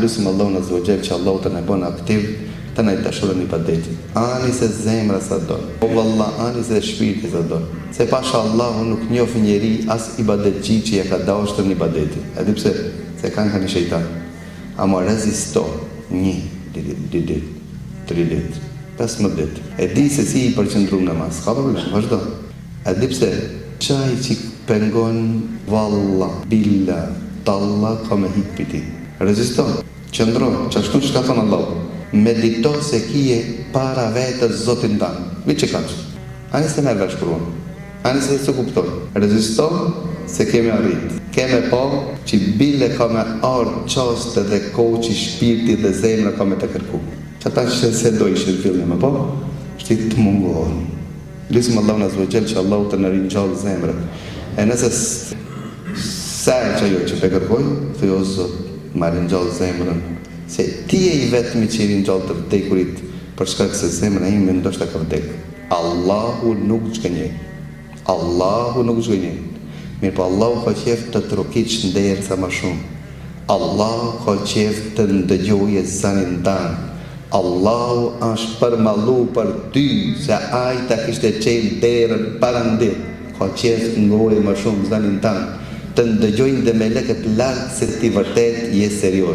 Lusim Allahun Azza wa Jall që Allahu të na bën aktiv, të na dashurën ibadetit. Ani se zemra sa don. O valla, ani se shpirti sa don. Se pasha Allahu nuk njoh njeri as ibadetçi që ja ka dashur në ibadetin. A di pse? Se kanë shejtan. Ama rezisto 1 ditë, 3 ditë, 15 ditë. E di se si i përqendrum namaz. Ka problem, vazhdo. A di pse? Çaj që pengon valla, billa, talla ka me hik piti. Rezisto, qëndro, qashtu që ka thonë Allah. Medito se kije para vetës Zotin tanë. Vi që kaqë. Ani se me vesh pruan. Ani se kupton. Rezisto se keme arrit. Keme po që bile ka me ardë qaste dhe koqi shpirti dhe zemra ka me të kërku. Që ata që se do ishë fillim, po? Shti të mungohën. Lusim Allahun Azza wa Jall që Allah të në rinjallë zemrët. E nëse sërë që jo që pe kërkoj, thë jo Zot, ma rinjallë zemrën. Se ti e i vetëmi që i rinjallë të vdekurit për shkak se zemrën ime ndoshta ka vdek. Allahu nuk zgënjen. Allahu nuk zgënjen. Mirë po Allahu ka qef të trokit shënderë sa ma shumë. Allahu ka qef të ndëgjoje zanin tanë. Allahu është përmalu për ty se ajta kishte qenë derën parandit. Ka qef të ngoje ma shumë zanin tanë. Të ndëgjojnë dhe me leket lartë se ti vërtet je serios.